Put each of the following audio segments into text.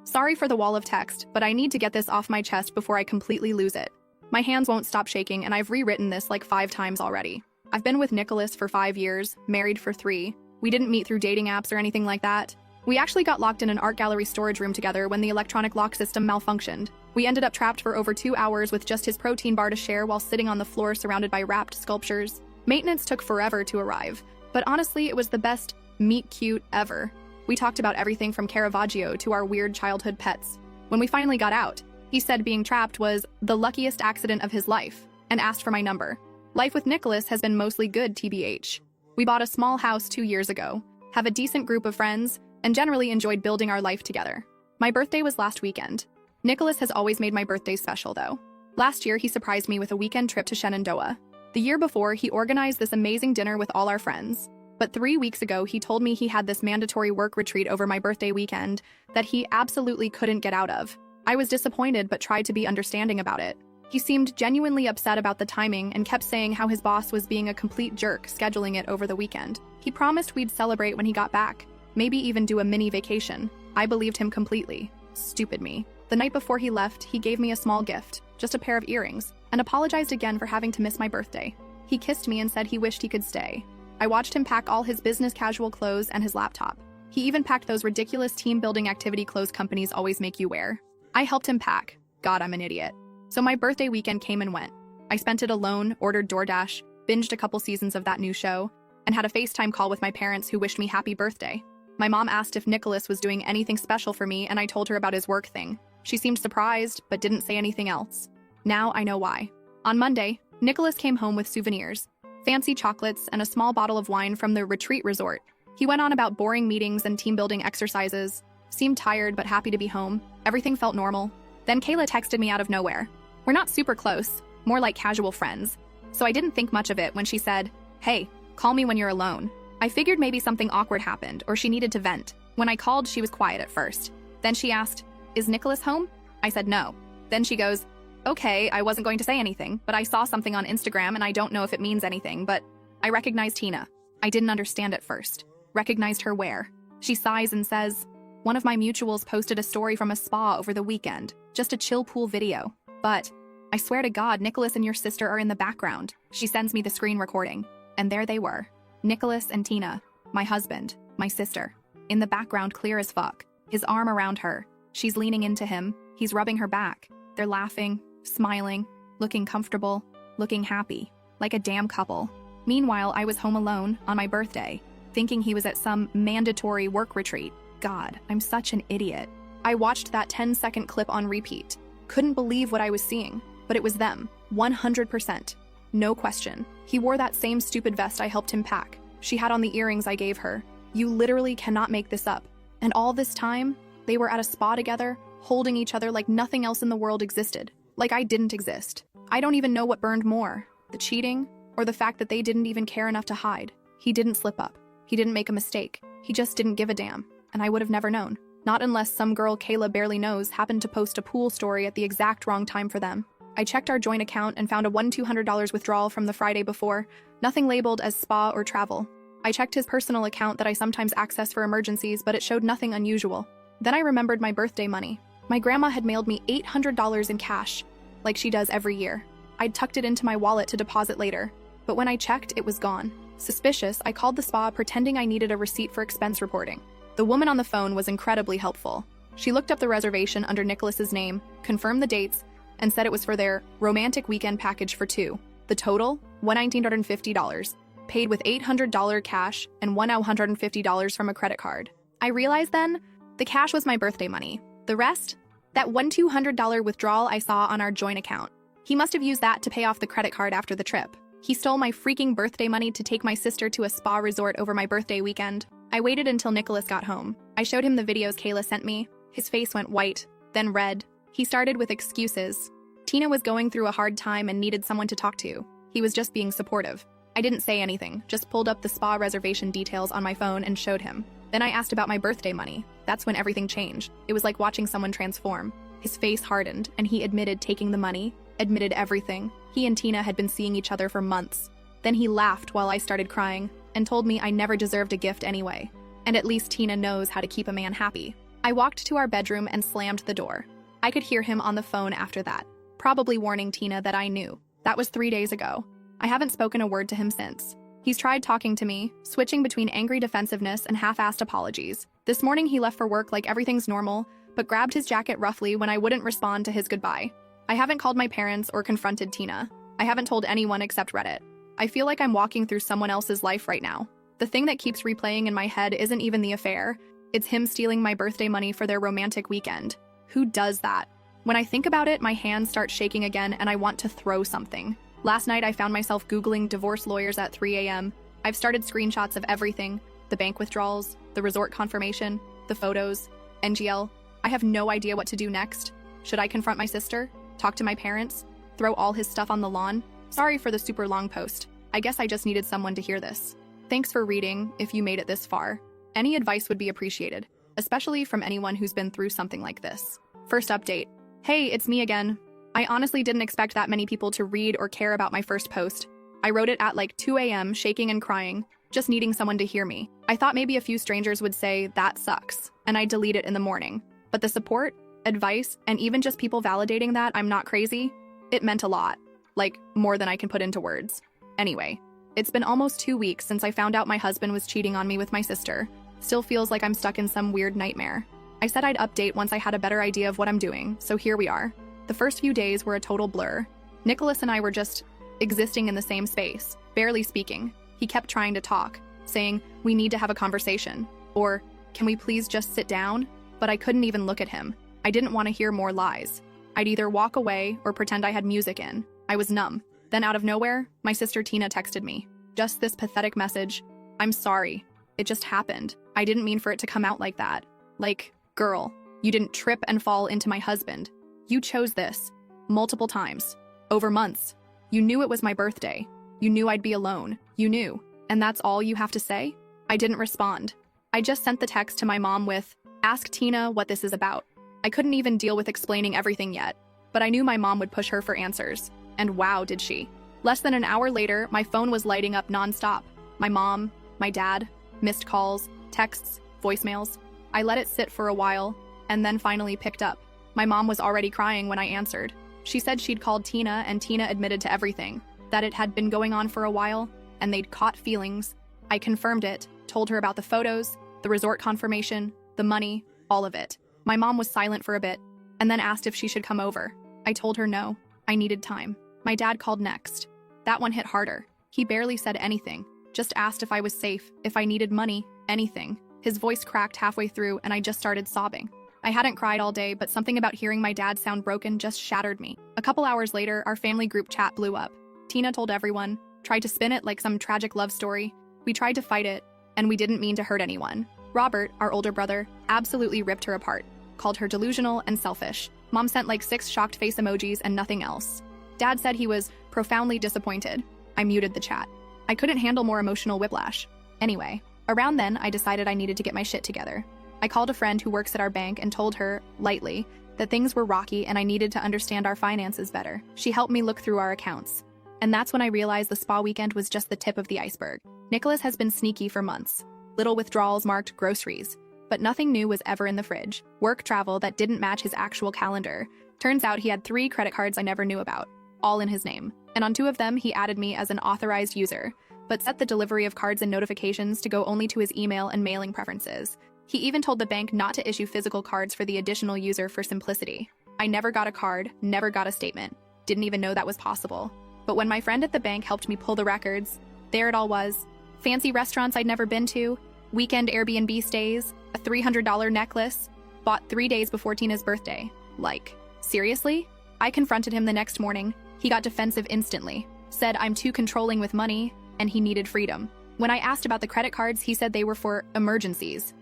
Sorry for the wall of text, but I need to get this off my chest before I completely lose it. My hands won't stop shaking, and I've rewritten this like 5 times already. I've been with Nicholas for 5 years, married for 3. We didn't meet through dating apps or anything like that. We actually got locked in an art gallery storage room together when the electronic lock system malfunctioned. We ended up trapped for over 2 hours with just his protein bar to share while sitting on the floor surrounded by wrapped sculptures. Maintenance took forever to arrive, but honestly, it was the best meet cute ever. We talked about everything from Caravaggio to our weird childhood pets. When we finally got out, he said being trapped was the luckiest accident of his life and asked for my number. Life with Nicholas has been mostly good, TBH. We bought a small house 2 years ago, have a decent group of friends, and generally enjoyed building our life together. My birthday was last weekend. Nicholas has always made my birthdays special, though. Last year, he surprised me with a weekend trip to Shenandoah. The year before, he organized this amazing dinner with all our friends. But 3 weeks ago, he told me he had this mandatory work retreat over my birthday weekend that he absolutely couldn't get out of. I was disappointed but tried to be understanding about it. He seemed genuinely upset about the timing and kept saying how his boss was being a complete jerk scheduling it over the weekend. He promised we'd celebrate when he got back, maybe even do a mini vacation. I believed him completely. Stupid me. The night before he left, he gave me a small gift, just a pair of earrings, and apologized again for having to miss my birthday. He kissed me and said he wished he could stay. I watched him pack all his business casual clothes and his laptop. He even packed those ridiculous team-building activity clothes companies always make you wear. I helped him pack. God, I'm an idiot. So my birthday weekend came and went. I spent it alone, ordered DoorDash, binged a couple seasons of that new show, and had a FaceTime call with my parents who wished me happy birthday. My mom asked if Nicholas was doing anything special for me, and I told her about his work thing. She seemed surprised, but didn't say anything else. Now I know why. On Monday, Nicholas came home with souvenirs, fancy chocolates, and a small bottle of wine from the retreat resort. He went on about boring meetings and team-building exercises, seemed tired but happy to be home. Everything felt normal. Then Kayla texted me out of nowhere. We're not super close, more like casual friends. So I didn't think much of it when she said, "Hey, call me when you're alone." I figured maybe something awkward happened or she needed to vent. When I called, she was quiet at first. Then she asked, "Is Nicholas home?" I said no. Then she goes, "Okay, I wasn't going to say anything, but I saw something on Instagram and I don't know if it means anything, but I recognized Tina." I didn't understand at first. Recognized her where? She sighs and says, "One of my mutuals posted a story from a spa over the weekend, just a chill pool video. But I swear to God, Nicholas and your sister are in the background." She sends me the screen recording. And there they were. Nicholas and Tina, my husband, my sister. In the background, clear as fuck. His arm around her. She's leaning into him. He's rubbing her back. They're laughing, smiling, looking comfortable, looking happy. Like a damn couple. Meanwhile, I was home alone on my birthday, thinking he was at some mandatory work retreat. God, I'm such an idiot. I watched that 10-second clip on repeat. Couldn't believe what I was seeing, but it was them, 100%. No question. He wore that same stupid vest I helped him pack. She had on the earrings I gave her. You literally cannot make this up. And all this time, they were at a spa together, holding each other like nothing else in the world existed. Like I didn't exist. I don't even know what burned more, the cheating or the fact that they didn't even care enough to hide. He didn't slip up. He didn't make a mistake. He just didn't give a damn. And I would have never known. Not unless some girl Kayla barely knows happened to post a pool story at the exact wrong time for them. I checked our joint account and found a $1,200 withdrawal from the Friday before, nothing labeled as spa or travel. I checked his personal account that I sometimes access for emergencies, but it showed nothing unusual. Then I remembered my birthday money. My grandma had mailed me $800 in cash, like she does every year. I'd tucked it into my wallet to deposit later, but when I checked, it was gone. Suspicious, I called the spa pretending I needed a receipt for expense reporting. The woman on the phone was incredibly helpful. She looked up the reservation under Nicholas's name, confirmed the dates, and said it was for their romantic weekend package for 2. The total? $1,950, paid with $800 cash and $150 from a credit card. I realized then, the cash was my birthday money. The rest? That $1,200 withdrawal I saw on our joint account. He must have used that to pay off the credit card after the trip. He stole my freaking birthday money to take my sister to a spa resort over my birthday weekend. I waited until Nicholas got home. I showed him the videos Kayla sent me. His face went white, then red. He started with excuses. Tina was going through a hard time and needed someone to talk to. He was just being supportive. I didn't say anything, just pulled up the spa reservation details on my phone and showed him. Then I asked about my birthday money. That's when everything changed. It was like watching someone transform. His face hardened, and he admitted taking the money, admitted everything. He and Tina had been seeing each other for months. Then he laughed while I started crying, and told me I never deserved a gift anyway. And at least Tina knows how to keep a man happy. I walked to our bedroom and slammed the door. I could hear him on the phone after that, probably warning Tina that I knew. That was 3 days ago. I haven't spoken a word to him since. He's tried talking to me, switching between angry defensiveness and half-assed apologies. This morning he left for work like everything's normal, but grabbed his jacket roughly when I wouldn't respond to his goodbye. I haven't called my parents or confronted Tina. I haven't told anyone except Reddit. I feel like I'm walking through someone else's life right now. The thing that keeps replaying in my head isn't even the affair. It's him stealing my birthday money for their romantic weekend. Who does that? When I think about it, my hands start shaking again and I want to throw something. Last night I found myself Googling divorce lawyers at 3 a.m. I've started screenshots of everything. The bank withdrawals, the resort confirmation, the photos, NGL. I have no idea what to do next. Should I confront my sister? Talk to my parents? Throw all his stuff on the lawn? Sorry for the super long post. I guess I just needed someone to hear this. Thanks for reading, if you made it this far. Any advice would be appreciated, especially from anyone who's been through something like this. First update. Hey, it's me again. I honestly didn't expect that many people to read or care about my first post. I wrote it at like 2 a.m., shaking and crying, just needing someone to hear me. I thought maybe a few strangers would say, that sucks, and I'd delete it in the morning. But the support, advice, and even just people validating that I'm not crazy, it meant a lot. Like, more than I can put into words. Anyway, it's been almost 2 weeks since I found out my husband was cheating on me with my sister. Still feels like I'm stuck in some weird nightmare. I said I'd update once I had a better idea of what I'm doing, so here we are. The first few days were a total blur. Nicholas and I were just existing in the same space, barely speaking. He kept trying to talk, saying, we need to have a conversation, or can we please just sit down? But I couldn't even look at him. I didn't want to hear more lies. I'd either walk away or pretend I had music in. I was numb. Then out of nowhere, my sister Tina texted me. Just this pathetic message. I'm sorry. It just happened. I didn't mean for it to come out like that. Like, girl, you didn't trip and fall into my husband. You chose this. Multiple times. Over months. You knew it was my birthday. You knew I'd be alone. You knew. And that's all you have to say? I didn't respond. I just sent the text to my mom with, ask Tina what this is about. I couldn't even deal with explaining everything yet, but I knew my mom would push her for answers. And wow, did she. Less than an hour later, my phone was lighting up nonstop. My mom, my dad, missed calls, texts, voicemails. I let it sit for a while, and then finally picked up. My mom was already crying when I answered. She said she'd called Tina, and Tina admitted to everything, that it had been going on for a while, and they'd caught feelings. I confirmed it, told her about the photos, the resort confirmation, the money, all of it. My mom was silent for a bit, and then asked if she should come over. I told her no, I needed time. My dad called next. That one hit harder. He barely said anything, just asked if I was safe, if I needed money, anything. His voice cracked halfway through, and I just started sobbing. I hadn't cried all day, but something about hearing my dad sound broken just shattered me. A couple hours later, our family group chat blew up. Tina told everyone, tried to spin it like some tragic love story. We tried to fight it, and we didn't mean to hurt anyone. Robert, our older brother, absolutely ripped her apart, called her delusional and selfish. Mom sent like 6 shocked face emojis and nothing else. Dad said he was profoundly disappointed. I muted the chat. I couldn't handle more emotional whiplash. Anyway, around then, I decided I needed to get my shit together. I called a friend who works at our bank and told her, lightly, that things were rocky and I needed to understand our finances better. She helped me look through our accounts. And that's when I realized the spa weekend was just the tip of the iceberg. Nicholas has been sneaky for months. Little withdrawals marked groceries. But nothing new was ever in the fridge. Work travel that didn't match his actual calendar. Turns out he had 3 credit cards I never knew about, all in his name. And on 2 of them, he added me as an authorized user, but set the delivery of cards and notifications to go only to his email and mailing preferences. He even told the bank not to issue physical cards for the additional user for simplicity. I never got a card, never got a statement. Didn't even know that was possible. But when my friend at the bank helped me pull the records, there it all was. Fancy restaurants I'd never been to, weekend Airbnb stays, a $300 necklace, bought 3 days before Tina's birthday. Like, seriously? I confronted him the next morning. He got defensive instantly, said I'm too controlling with money, and he needed freedom. When I asked about the credit cards, he said they were for emergencies.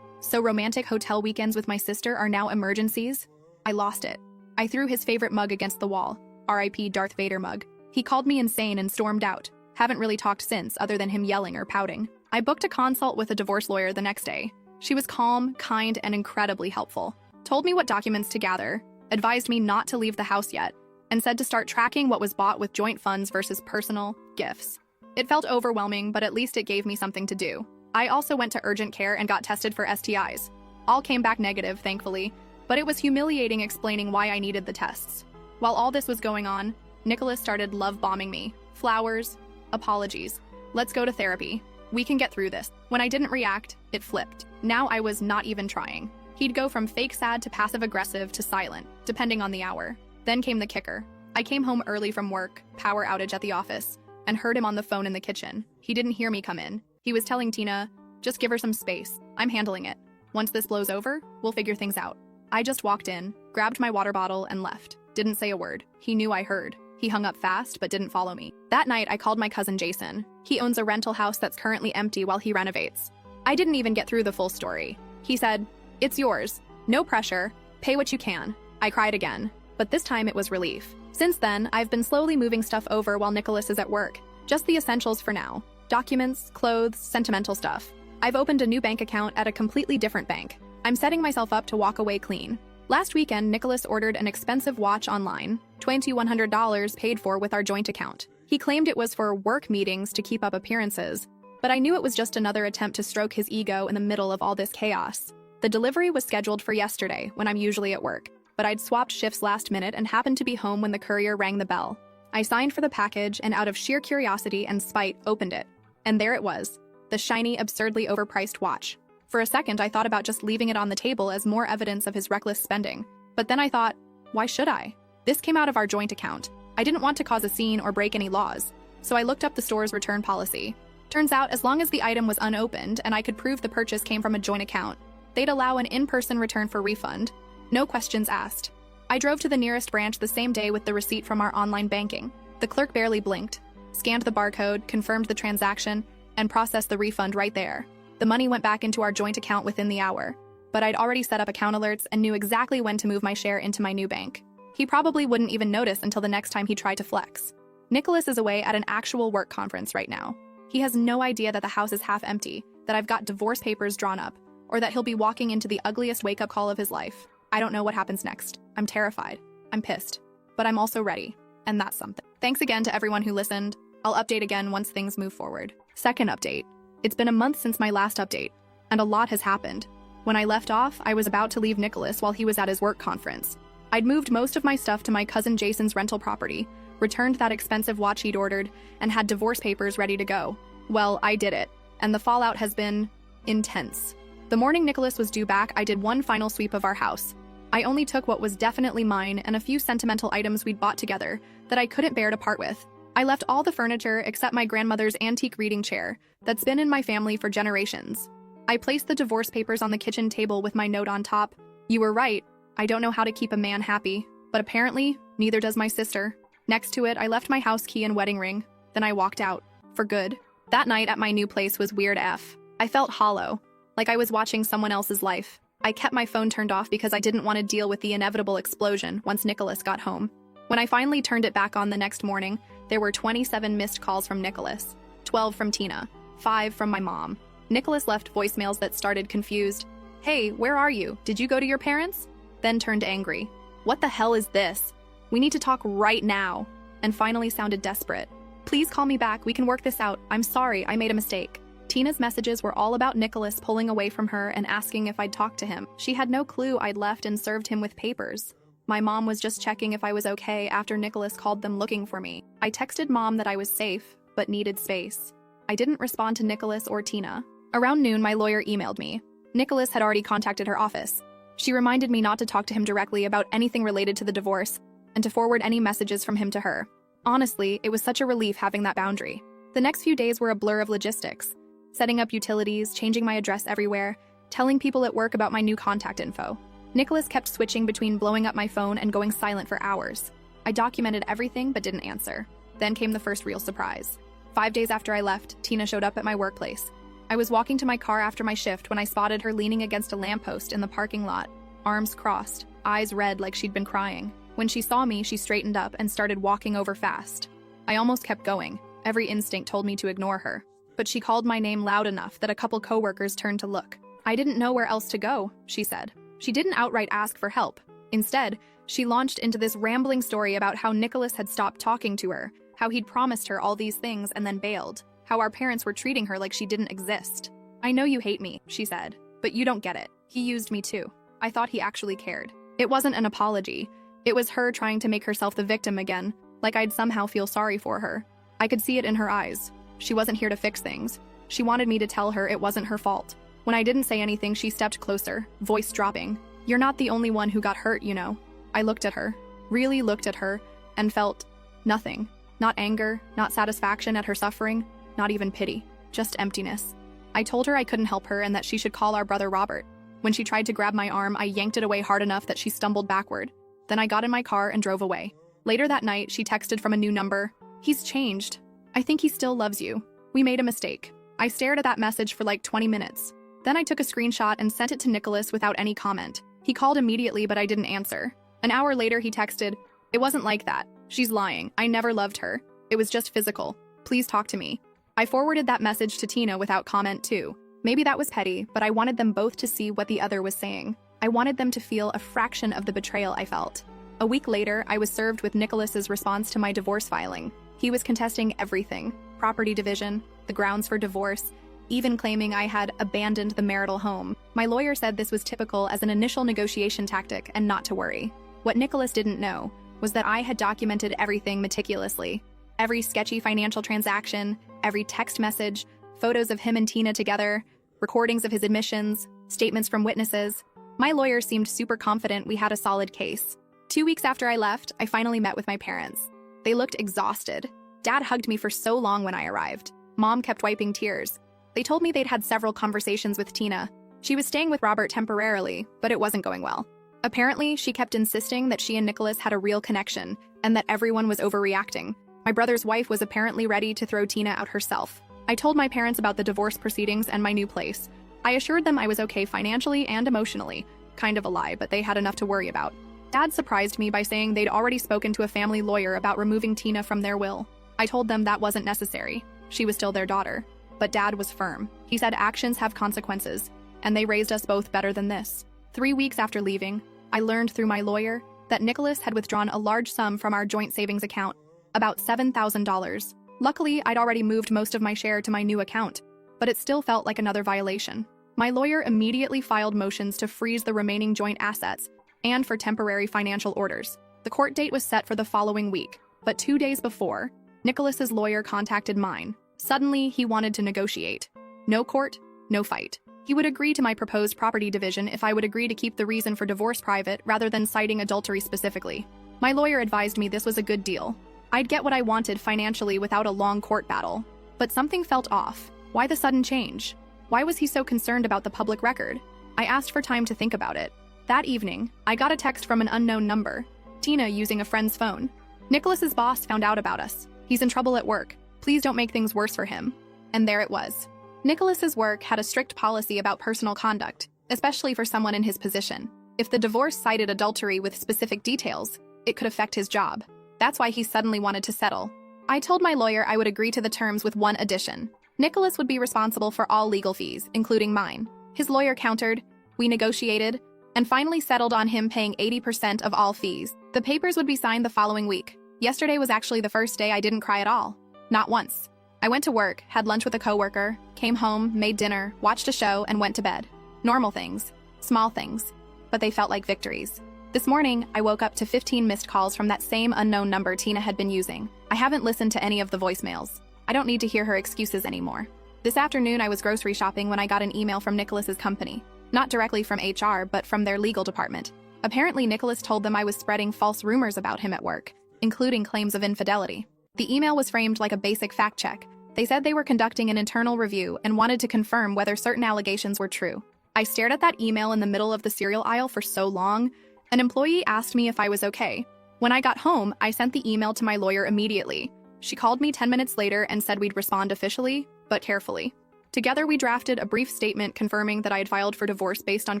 So romantic hotel weekends with my sister are now emergencies? I lost it. I threw his favorite mug against the wall, RIP Darth Vader mug. He called me insane and stormed out. Haven't really talked since, other than him yelling or pouting. I booked a consult with a divorce lawyer the next day. She was calm, kind, and incredibly helpful. Told me what documents to gather, advised me not to leave the house yet, and said to start tracking what was bought with joint funds versus personal gifts. It felt overwhelming, but at least it gave me something to do. I also went to urgent care and got tested for STIs. All came back negative, thankfully, but it was humiliating explaining why I needed the tests. While all this was going on, Nicholas started love-bombing me. Flowers, apologies. Let's go to therapy. We can get through this. When I didn't react, it flipped. Now I was not even trying. He'd go from fake sad to passive-aggressive to silent, depending on the hour. Then came the kicker. I came home early from work, power outage at the office, and heard him on the phone in the kitchen. He didn't hear me come in. He was telling Tina, just give her some space. I'm handling it. Once this blows over, we'll figure things out. I just walked in, grabbed my water bottle, and left. Didn't say a word. He knew I heard. He hung up fast, but didn't follow me. That night, I called my cousin Jason. He owns a rental house that's currently empty while he renovates. I didn't even get through the full story. He said, "It's yours. No pressure. Pay what you can." I cried again, but this time it was relief. Since then, I've been slowly moving stuff over while Nicholas is at work. Just the essentials for now. Documents, clothes, sentimental stuff. I've opened a new bank account at a completely different bank. I'm setting myself up to walk away clean. Last weekend, Nicholas ordered an expensive watch online, $2,100 paid for with our joint account. He claimed it was for work meetings to keep up appearances, but I knew it was just another attempt to stroke his ego in the middle of all this chaos. The delivery was scheduled for yesterday, when I'm usually at work, but I'd swapped shifts last minute and happened to be home when the courier rang the bell. I signed for the package and out of sheer curiosity and spite, opened it. And there it was, the shiny, absurdly overpriced watch. For a second, I thought about just leaving it on the table as more evidence of his reckless spending. But then I thought, why should I? This came out of our joint account. I didn't want to cause a scene or break any laws, so I looked up the store's return policy. Turns out, as long as the item was unopened and I could prove the purchase came from a joint account, they'd allow an in-person return for refund. No questions asked. I drove to the nearest branch the same day with the receipt from our online banking. The clerk barely blinked, scanned the barcode, confirmed the transaction, and processed the refund right there. The money went back into our joint account within the hour, but I'd already set up account alerts and knew exactly when to move my share into my new bank. He probably wouldn't even notice until the next time he tried to flex. Nicholas is away at an actual work conference right now. He has no idea that the house is half empty, that I've got divorce papers drawn up, or that he'll be walking into the ugliest wake-up call of his life. I don't know what happens next. I'm terrified. I'm pissed. But I'm also ready. And that's something. Thanks again to everyone who listened. I'll update again once things move forward. Second update. It's been a month since my last update, and a lot has happened. When I left off, I was about to leave Nicholas while he was at his work conference. I'd moved most of my stuff to my cousin Jason's rental property, returned that expensive watch he'd ordered, and had divorce papers ready to go. Well, I did it, and the fallout has been intense. The morning Nicholas was due back, I did one final sweep of our house. I only took what was definitely mine and a few sentimental items we'd bought together that I couldn't bear to part with. I left all the furniture except my grandmother's antique reading chair that's been in my family for generations. I placed the divorce papers on the kitchen table with my note on top. "You were right. I don't know how to keep a man happy, but apparently, neither does my sister." Next to it, I left my house key and wedding ring. Then I walked out. For good. That night at my new place was weird AF. I felt hollow, like I was watching someone else's life. I kept my phone turned off because I didn't want to deal with the inevitable explosion once Nicholas got home. When I finally turned it back on the next morning, there were 27 missed calls from Nicholas, 12 from Tina, 5 from my mom. Nicholas left voicemails that started confused. "Hey, where are you? Did you go to your parents?" Then turned angry. "What the hell is this? We need to talk right now." And finally sounded desperate. "Please call me back. We can work this out. I'm sorry, I made a mistake." Tina's messages were all about Nicholas pulling away from her and asking if I'd talk to him. She had no clue I'd left and served him with papers. My mom was just checking if I was okay after Nicholas called them looking for me. I texted mom that I was safe, but needed space. I didn't respond to Nicholas or Tina. Around noon, my lawyer emailed me. Nicholas had already contacted her office. She reminded me not to talk to him directly about anything related to the divorce and to forward any messages from him to her. Honestly, it was such a relief having that boundary. The next few days were a blur of logistics. Setting up utilities, changing my address everywhere, telling people at work about my new contact info. Nicholas kept switching between blowing up my phone and going silent for hours. I documented everything but didn't answer. Then came the first real surprise. 5 days after I left, Tina showed up at my workplace. I was walking to my car after my shift when I spotted her leaning against a lamppost in the parking lot, arms crossed, eyes red like she'd been crying. When she saw me, she straightened up and started walking over fast. I almost kept going. Every instinct told me to ignore her. But she called my name loud enough that a couple coworkers turned to look. "I didn't know where else to go," she said. She didn't outright ask for help. Instead, she launched into this rambling story about how Nicholas had stopped talking to her, how he'd promised her all these things and then bailed, how our parents were treating her like she didn't exist. "I know you hate me," she said, "but you don't get it. He used me too. I thought he actually cared. It wasn't an apology. It was her trying to make herself the victim again, like I'd somehow feel sorry for her. I could see it in her eyes. She wasn't here to fix things. She wanted me to tell her it wasn't her fault. When I didn't say anything, she stepped closer, voice dropping. "You're not the only one who got hurt, you know." I looked at her, really looked at her, and felt nothing. Not anger, not satisfaction at her suffering, not even pity, just emptiness. I told her I couldn't help her and that she should call our brother Robert. When she tried to grab my arm, I yanked it away hard enough that she stumbled backward. Then I got in my car and drove away. Later that night, she texted from a new number. "He's changed. I think he still loves you. We made a mistake." I stared at that message for like 20 minutes. Then I took a screenshot and sent it to Nicholas without any comment. He called immediately, but I didn't answer. An hour later, he texted, "It wasn't like that. She's lying. I never loved her. It was just physical. Please talk to me." I forwarded that message to Tina without comment too. Maybe that was petty, but I wanted them both to see what the other was saying. I wanted them to feel a fraction of the betrayal I felt. A week later, I was served with Nicholas's response to my divorce filing. He was contesting everything: property division, the grounds for divorce, even claiming I had abandoned the marital home. My lawyer said this was typical as an initial negotiation tactic and not to worry. What Nicholas didn't know was that I had documented everything meticulously. Every sketchy financial transaction, every text message, photos of him and Tina together, recordings of his admissions, statements from witnesses. My lawyer seemed super confident we had a solid case. 2 weeks after I left, I finally met with my parents. They looked exhausted. Dad hugged me for so long when I arrived. Mom kept wiping tears. They told me they'd had several conversations with Tina. She was staying with Robert temporarily, but it wasn't going well. Apparently, she kept insisting that she and Nicholas had a real connection and that everyone was overreacting. My brother's wife was apparently ready to throw Tina out herself. I told my parents about the divorce proceedings and my new place. I assured them I was okay financially and emotionally. Kind of a lie, but they had enough to worry about. Dad surprised me by saying they'd already spoken to a family lawyer about removing Tina from their will. I told them that wasn't necessary. She was still their daughter. But Dad was firm. He said actions have consequences, and they raised us both better than this. 3 weeks after leaving, I learned through my lawyer that Nicholas had withdrawn a large sum from our joint savings account, about $7,000. Luckily, I'd already moved most of my share to my new account, but it still felt like another violation. My lawyer immediately filed motions to freeze the remaining joint assets and for temporary financial orders. The court date was set for the following week, but 2 days before, Nicholas's lawyer contacted mine. Suddenly, he wanted to negotiate. No court, no fight. He would agree to my proposed property division if I would agree to keep the reason for divorce private rather than citing adultery specifically. My lawyer advised me this was a good deal. I'd get what I wanted financially without a long court battle. But something felt off. Why the sudden change? Why was he so concerned about the public record? I asked for time to think about it. That evening, I got a text from an unknown number. Tina using a friend's phone. Nicholas's boss found out about us. He's in trouble at work. Please don't make things worse for him. And there it was. Nicholas's work had a strict policy about personal conduct, especially for someone in his position. If the divorce cited adultery with specific details, it could affect his job. That's why he suddenly wanted to settle. I told my lawyer I would agree to the terms with one addition. Nicholas would be responsible for all legal fees, including mine. His lawyer countered, we negotiated, and finally settled on him paying 80% of all fees. The papers would be signed the following week. Yesterday was actually the first day I didn't cry at all. Not once. I went to work, had lunch with a coworker, came home, made dinner, watched a show, and went to bed. Normal things. Small things. But they felt like victories. This morning, I woke up to 15 missed calls from that same unknown number Tina had been using. I haven't listened to any of the voicemails. I don't need to hear her excuses anymore. This afternoon, I was grocery shopping when I got an email from Nicholas's company. Not directly from HR, but from their legal department. Apparently, Nicholas told them I was spreading false rumors about him at work, including claims of infidelity. The email was framed like a basic fact check. They said they were conducting an internal review and wanted to confirm whether certain allegations were true. I stared at that email in the middle of the cereal aisle for so long. An employee asked me if I was okay. When I got home, I sent the email to my lawyer immediately. She called me 10 minutes later and said we'd respond officially, but carefully. Together, we drafted a brief statement confirming that I had filed for divorce based on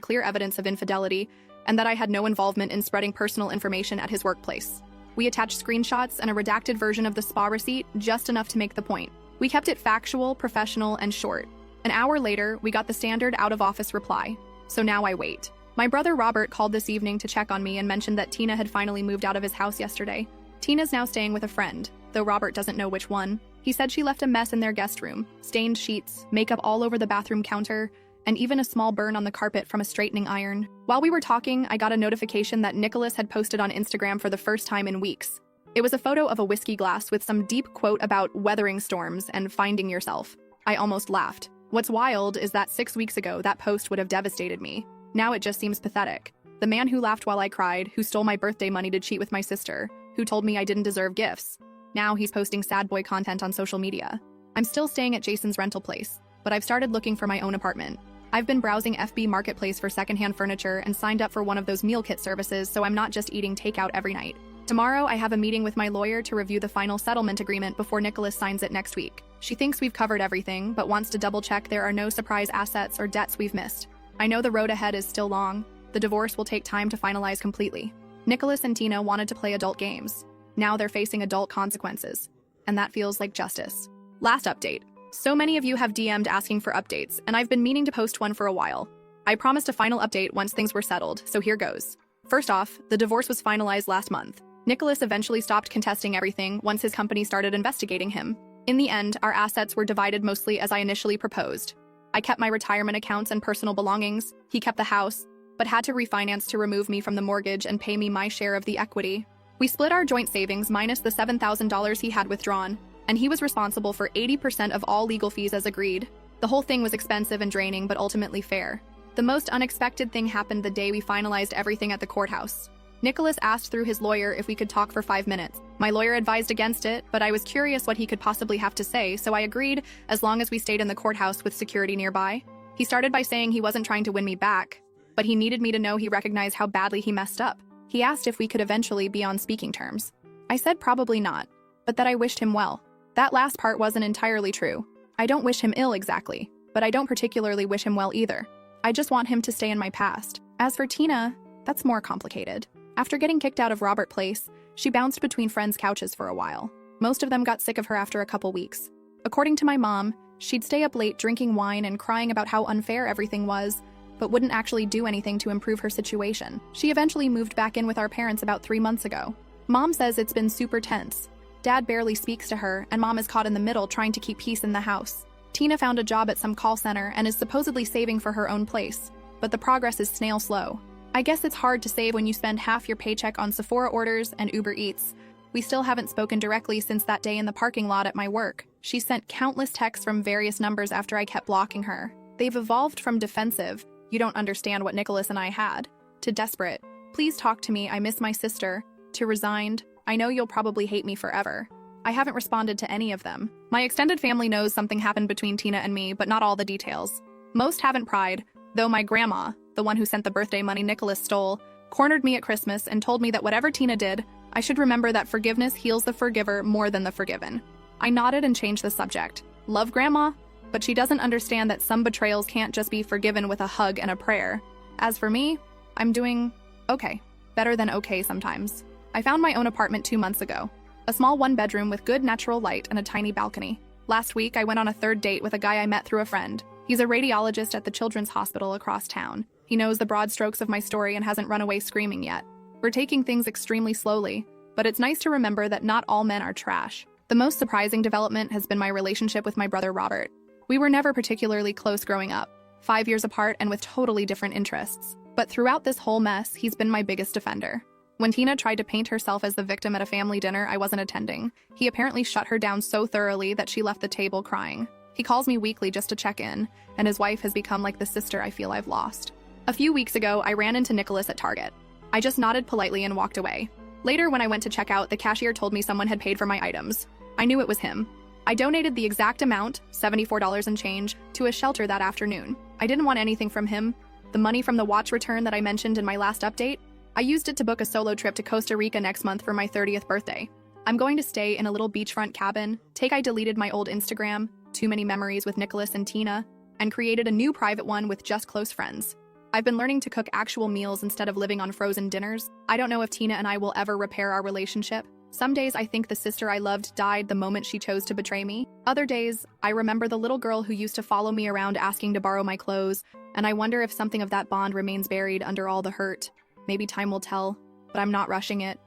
clear evidence of infidelity and that I had no involvement in spreading personal information at his workplace. We attached screenshots and a redacted version of the spa receipt, just enough to make the point. We kept it factual, professional, and short. An hour later, we got the standard out-of-office reply. So now I wait. My brother Robert called this evening to check on me and mentioned that Tina had finally moved out of his house yesterday. Tina's now staying with a friend, though Robert doesn't know which one. He said she left a mess in their guest room, stained sheets, makeup all over the bathroom counter, and even a small burn on the carpet from a straightening iron. While we were talking, I got a notification that Nicholas had posted on Instagram for the first time in weeks. It was a photo of a whiskey glass with some deep quote about weathering storms and finding yourself. I almost laughed. What's wild is that 6 weeks ago, that post would have devastated me. Now it just seems pathetic. The man who laughed while I cried, who stole my birthday money to cheat with my sister, who told me I didn't deserve gifts. Now he's posting sad boy content on social media. I'm still staying at Jason's rental place, but I've started looking for my own apartment. I've been browsing FB Marketplace for secondhand furniture and signed up for one of those meal kit services so I'm not just eating takeout every night. Tomorrow, I have a meeting with my lawyer to review the final settlement agreement before Nicholas signs it next week. She thinks we've covered everything, but wants to double-check there are no surprise assets or debts we've missed. I know the road ahead is still long. The divorce will take time to finalize completely. Nicholas and Tina wanted to play adult games. Now they're facing adult consequences, and that feels like justice. Last update. So many of you have DM'd asking for updates, and I've been meaning to post one for a while. I promised a final update once things were settled, so here goes. First off, the divorce was finalized last month. Nicholas eventually stopped contesting everything once his company started investigating him. In the end, our assets were divided mostly as I initially proposed. I kept my retirement accounts and personal belongings. He kept the house, but had to refinance to remove me from the mortgage and pay me my share of the equity. We split our joint savings minus the $7,000 he had withdrawn, and he was responsible for 80% of all legal fees as agreed. The whole thing was expensive and draining, but ultimately fair. The most unexpected thing happened the day we finalized everything at the courthouse. Nicholas asked through his lawyer if we could talk for 5 minutes. My lawyer advised against it, but I was curious what he could possibly have to say, so I agreed as long as we stayed in the courthouse with security nearby. He started by saying he wasn't trying to win me back, but he needed me to know he recognized how badly he messed up. He asked if we could eventually be on speaking terms. I said probably not, but that I wished him well. That last part wasn't entirely true. I don't wish him ill exactly, but I don't particularly wish him well either. I just want him to stay in my past. As for Tina, that's more complicated. After getting kicked out of Robert Place, she bounced between friends' couches for a while. Most of them got sick of her after a couple weeks. According to my mom, she'd stay up late drinking wine and crying about how unfair everything was, but wouldn't actually do anything to improve her situation. She eventually moved back in with our parents about 3 months ago. Mom says it's been super tense. Dad barely speaks to her, and Mom is caught in the middle trying to keep peace in the house. Tina found a job at some call center and is supposedly saving for her own place, but the progress is snail slow. I guess it's hard to save when you spend half your paycheck on Sephora orders and Uber Eats. We still haven't spoken directly since that day in the parking lot at my work. She sent countless texts from various numbers after I kept blocking her. They've evolved from defensive, "You don't understand what Nicholas and I had," to desperate, "Please talk to me, I miss my sister," to resigned, "I know you'll probably hate me forever." I haven't responded to any of them. My extended family knows something happened between Tina and me, but not all the details. Most haven't pried, though my grandma, the one who sent the birthday money Nicholas stole, cornered me at Christmas and told me that whatever Tina did, I should remember that forgiveness heals the forgiver more than the forgiven. I nodded and changed the subject. Love Grandma, but she doesn't understand that some betrayals can't just be forgiven with a hug and a prayer. As for me, I'm doing okay. Better than okay sometimes. I found my own apartment 2 months ago. A small 1-bedroom with good natural light and a tiny balcony. Last week, I went on a 3rd date with a guy I met through a friend. He's a radiologist at the Children's Hospital across town. He knows the broad strokes of my story and hasn't run away screaming yet. We're taking things extremely slowly, but it's nice to remember that not all men are trash. The most surprising development has been my relationship with my brother Robert. We were never particularly close growing up, 5 years apart and with totally different interests. But throughout this whole mess, he's been my biggest defender. When Tina tried to paint herself as the victim at a family dinner I wasn't attending, he apparently shut her down so thoroughly that she left the table crying. He calls me weekly just to check in, and his wife has become like the sister I feel I've lost. A few weeks ago, I ran into Nicholas at Target. I just nodded politely and walked away. Later, when I went to check out, the cashier told me someone had paid for my items. I knew it was him. I donated the exact amount, $74 and change, to a shelter that afternoon. I didn't want anything from him. The money from the watch return that I mentioned in my last update, I used it to book a solo trip to Costa Rica next month for my 30th birthday. I'm going to stay in a little beachfront cabin. I deleted my old Instagram, too many memories with Nicholas and Tina, and created a new private one with just close friends. I've been learning to cook actual meals instead of living on frozen dinners. I don't know if Tina and I will ever repair our relationship. Some days I think the sister I loved died the moment she chose to betray me. Other days, I remember the little girl who used to follow me around asking to borrow my clothes, and I wonder if something of that bond remains buried under all the hurt. Maybe time will tell, but I'm not rushing it.